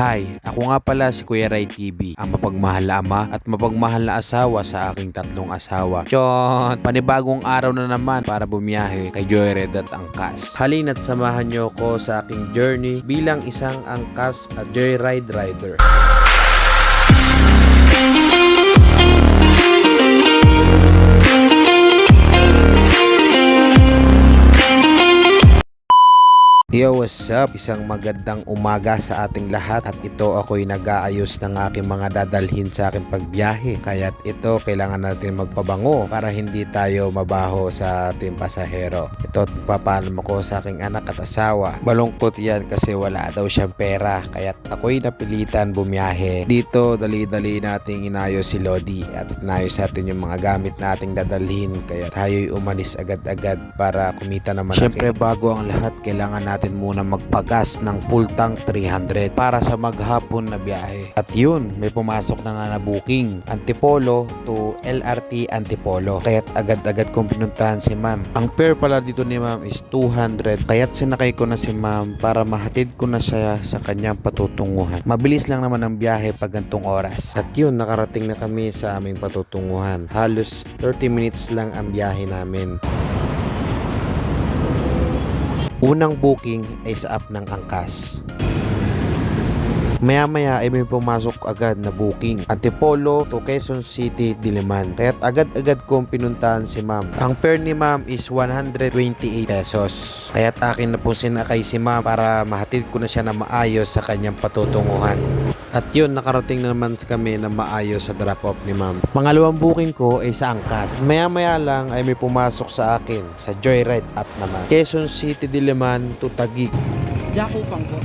Hi, ako nga pala si Kuya Ray TV, ang mapagmahal na ama at mapagmahal na asawa sa aking tatlong asawa. Chon! Panibagong araw na naman para bumiyahe kay Joyride at Angkas. Halina't samahan niyo ko sa aking journey bilang isang angkas at joyride rider. Yo, what's up? Isang magandang umaga sa ating lahat at ito ako'y nag-aayos ng aking mga dadalhin sa aking pagbiyahe. Kaya't ito kailangan natin magpabango para hindi tayo mabaho sa ating pasahero. Ito papalam ko sa aking anak at asawa. Malungkot yan kasi wala daw siyang pera. Kaya't ako'y napilitan bumiyahe. Dito dali-dali nating inayos si Lodi at inayos natin yung mga gamit nating dadalhin. Kaya tayo'y umalis agad-agad para kumita naman. Siyempre bago ang lahat kailangan natin muna magpagas ng full tank 300 para sa maghapon na biyahe. At yun, may pumasok na nga na booking Antipolo to LRT Antipolo. Kaya't agad-agad kong pinuntahan si ma'am. Ang fare pala dito ni ma'am is 200. Kaya't sinakay ko na si ma'am para mahatid ko na siya sa kanyang patutunguhan. Mabilis lang naman ang biyahe pag gantong oras. At yun, nakarating na kami sa aming patutunguhan. Halos 30 minutes lang ang biyahe namin. Unang booking ay sa app ng Angkas. Maya-maya ay may pumasok agad na booking Antipolo to Quezon City, Diliman. Kaya't agad-agad kong pinuntahan si ma'am. Ang fare ni ma'am is 128 pesos. Kaya't akin na po sinakay si ma'am para mahatid ko na siya na maayos sa kanyang patutunguhan. At yun, nakarating na naman kami na maayos sa drop-off ni ma'am. Pangalawang booking ko ay sa Angkas. Maya-maya lang ay may pumasok sa akin sa Joyride app naman. Quezon City, Diliman to Taguig. Jaco pang po.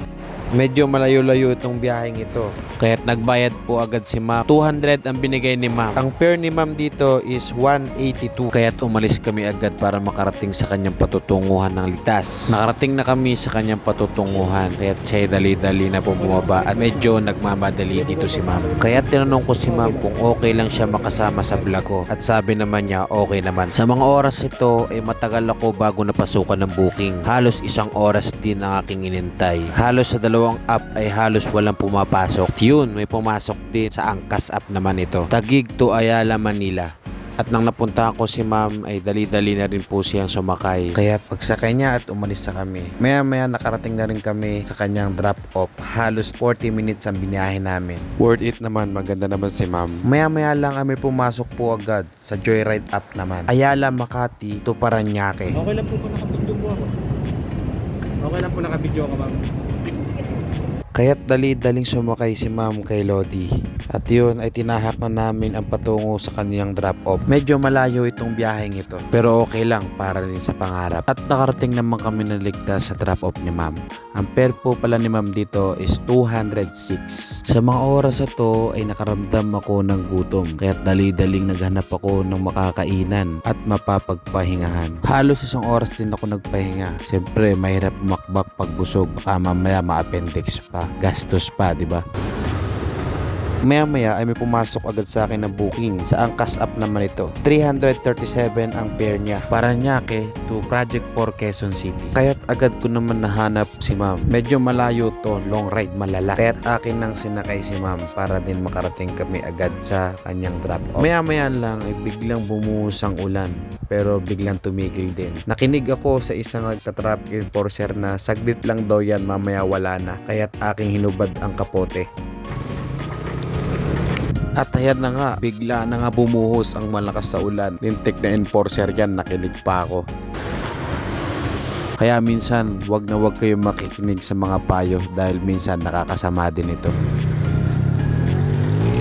Medyo malayo-layo itong biyaheng ito. Kaya't nagbayad po agad si ma'am. 200 ang binigay ni ma'am. Ang fare ni ma'am dito is 182. Kaya't umalis kami agad para makarating sa kanyang patutunguhan ng ligtas. Nakarating na kami sa kanyang patutunguhan. Kaya't siya dali-dali na po bumaba at medyo nagmamadali dito si ma'am. Kaya't tinanong ko si ma'am kung okay lang siya makasama sa vlog ko. At sabi naman niya okay naman. Sa mga oras ito ay matagal ako bago napasukan ng booking. Halos 1 oras din ang aking inintay. Halos sa dalawang app ay halos walang pumapasok. Yun, may pumasok din sa Angkas app naman ito. Taguig to Ayala, Manila. At nang napunta ko si ma'am ay dali-dali na rin po siyang sumakay. Kaya pagsakay niya at umalis na kami. Maya-maya nakarating na rin kami sa kanyang drop-off. Halos 40 minutes ang biniyahe namin. Worth it naman, maganda naman si ma'am. Maya-maya lang kami pumasok po agad sa Joyride app naman. Ayala, Makati to Paranaque. Okay lang po nakabidyo po ako. Okay lang po nakabidyo ako, ma'am. Kaya't dali-daling sumakay si ma'am kay Lodi. At yun ay tinahak na namin ang patungo sa kaniyang drop-off. Medyo malayo itong biyaheng ito. Pero okay lang para rin sa pangarap. At nakarating naman kami na ligtas sa drop-off ni ma'am. Ang fare po pala ni ma'am dito is 206. Sa mga oras ito ay nakaramdam ako ng gutom. Kaya't dali-daling naghanap ako ng makakainan at mapapagpahingahan. Halos 1 oras din ako nagpahinga. Siyempre mahirap makbak pag busog. Baka mamaya ma-appendix pa. Gastos pa, di ba? Maya-maya ay may pumasok agad sa akin na booking sa Angkas app naman ito. 337 ang fare niya. Paranaque to Project 4 Quezon City. Kaya't agad ko naman nahanap si ma'am. Medyo malayo to, long ride malala. Kaya't akin nang sinakay si ma'am para din makarating kami agad sa kanyang drop-off. Maya-maya lang ay biglang bumuhos ang ulan. Pero biglang tumigil din. Nakinig ako sa isang nagtatraffic enforcer na saglit lang daw yan, mamaya wala na. Kaya't aking hinubad ang kapote. At ayan na nga, bigla na nga bumuhos ang malakas sa ulan. Lintik na enforcer yan, nakinig pa ako. Kaya minsan, wag na wag kayong makikinig sa mga payo dahil minsan nakakasama din ito.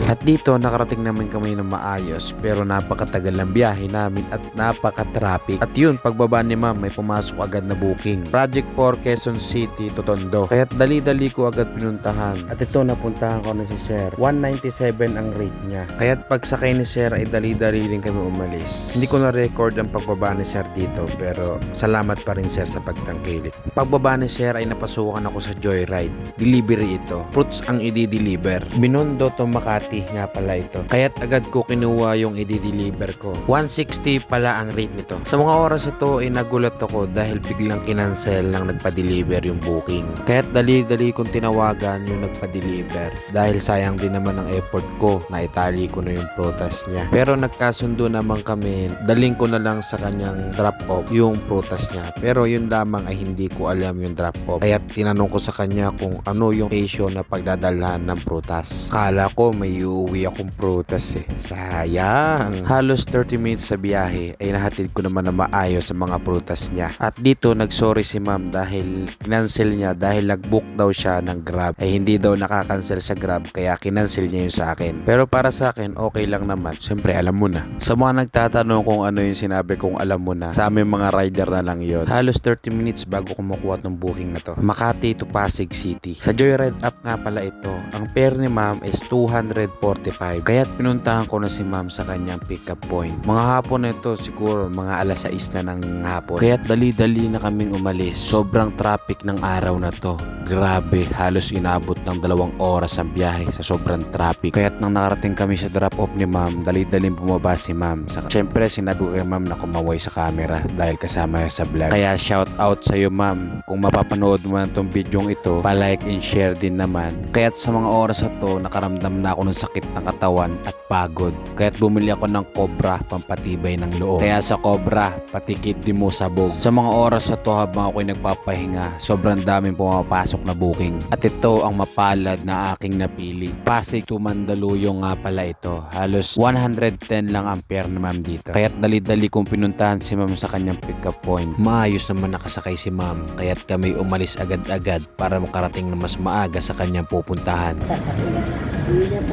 At dito nakarating naman kami ng maayos pero napakatagal ng biyahe namin at napaka-traffic. At yun, pagbaba ni ma'am may pumasok agad na booking. Project 4 Quezon City to Tondo. Kaya't dali-dali ko agad pinuntahan. At ito napuntahan ko na si Sir. 197 ang rate niya. Kaya't pagsakay ni Sir ay dali-dali rin kami umalis. Hindi ko na-record ang pagbaba ni Sir dito pero salamat pa rin Sir sa pagtangkilik. Pagbaba ni Sir ay napasukan ako sa Joyride. Delivery ito. Fruits ang i-deliver. Binondo to Makati. 160 nga pala ito. Kaya't agad ko kinuha yung i-deliver ko. 160 pala ang rate nito. Sa mga oras ito ay nagulat ako dahil biglang kinancel ng nagpa-deliver yung booking. Kaya't dali-dali kong tinawagan yung nagpa-deliver dahil sayang din naman ang effort ko na itali ko na yung prutas niya. Pero nagkasundo naman kami, daling ko na lang sa kanyang drop-off yung prutas niya. Pero yun lamang ay hindi ko alam yung drop-off. Kaya't tinanong ko sa kanya kung ano yung location na pagdadalhan ng prutas. Kala ko may uuwi akong prutas eh. Sayang. Halos 30 minutes sa biyahe ay nahatid ko naman na maayos sa mga prutas niya. At dito nagsorry si ma'am dahil kinancel niya dahil nag-book daw siya ng Grab. Ay hindi daw nakakancel sa Grab kaya kinancel niya yun sa akin. Pero para sa akin okay lang naman. Siyempre alam mo na. Sa mga nagtatanong kung ano yung sinabi kong alam mo na, sa aming mga rider na lang yun. Halos 30 minutes bago kumukuha ng booking na to. Makati to Pasig City. Sa Joyride app nga pala ito. Ang fare ni ma'am is 245. Kaya't pinuntahan ko na si ma'am sa kanyang pick-up point. Mga hapon na ito siguro mga alas 6 na ng hapon. Kaya't dali-dali na kaming umalis. Sobrang traffic ng araw na to. Grabe, halos inabot ng 2 oras ang biyahe sa sobrang traffic. Kaya't nang nakarating kami sa drop-off ni ma'am, dali-daling bumaba si ma'am. Siyempre sinabi ko kay ma'am na kumaway sa camera dahil kasama niya sa vlog. Kaya shout out sa iyo ma'am. Kung mapapanood mo tong video ito, pa-like and share din naman. Kaya't sa mga oras na to, nakaramdam na ako ng sakit ng katawan at pagod. Kaya't bumili ako ng Cobra pampatibay ng loob. Kaya sa Cobra, patikid din mo sabog. Sa mga oras na to habang ako'y nagpapahinga, sobrang daming pumapasok na booking. At ito ang mapalad na aking napili. Pasig to Mandaluyong nga pala ito. Halos 110 lang ang fare na ma'am dito. Kaya't dali-dali kong pinuntahan si ma'am sa kanyang pick-up point. Maayos naman nakasakay si ma'am. Kaya't kami umalis agad-agad para makarating na mas maaga sa kanyang pupuntahan.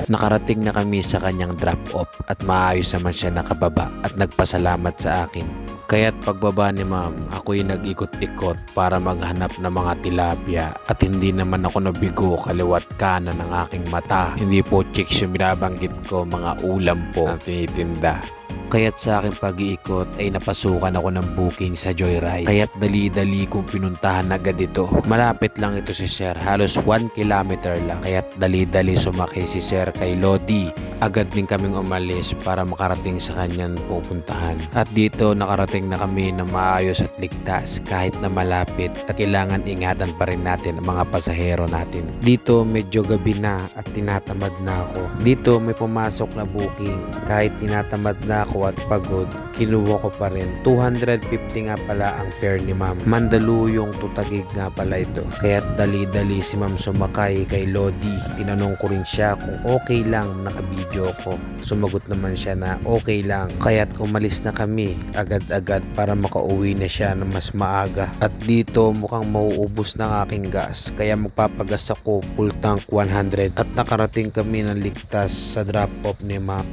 Nakarating na kami sa kanyang drop-off at maayos naman siya nakababa at nagpasalamat sa akin. Kaya't pagbaba ni ma'am, ako'y nag-ikot-ikot para maghanap ng mga tilapia at hindi naman ako nabigo kaliwat kanan ng aking mata. Hindi po chicks yung binabanggit ko, mga ulam po ang tinitinda. Kaya't sa aking pag-iikot ay napasukan ako ng booking sa Joyride. Kaya't dali-dali kong pinuntahan agad ito. Malapit lang ito si Sir, halos 1 kilometer lang. Kaya't dali-dali sumakay si Sir kay Lodi. Agad din kaming umalis para makarating sa kanyang pupuntahan. At dito nakarating na kami na maayos at ligtas kahit na malapit at kailangan ingatan pa rin natin ang mga pasahero natin. Dito medyo gabi na at tinatamad na ako. Dito may pumasok na booking. Kahit tinatamad na ako at pagod, kinuha ko pa rin. 250 nga pala ang fare ni ma'am. Mandaluyong to Taguig nga pala ito. Kaya't dali-dali si ma'am sumakay kay Lodi. Tinanong ko rin siya kung okay lang nakabidyo ko. Sumagot naman siya na okay lang. Kaya't umalis na kami agad-agad para makauwi na siya na mas maaga. At dito mukhang mauubos ng aking gas. Kaya magpapagas ako full tank 100 at nakarating kami ng ligtas sa drop-off ni ma'am.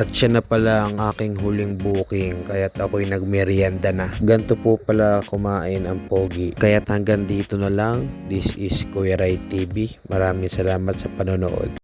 At siya na pala ang aking huling booking kaya't ako'y nagmerienda na. Ganto po pala kumain ang pogi. Kaya't hanggang dito na lang. This is Kuya Ray TV. Maraming salamat sa panonood.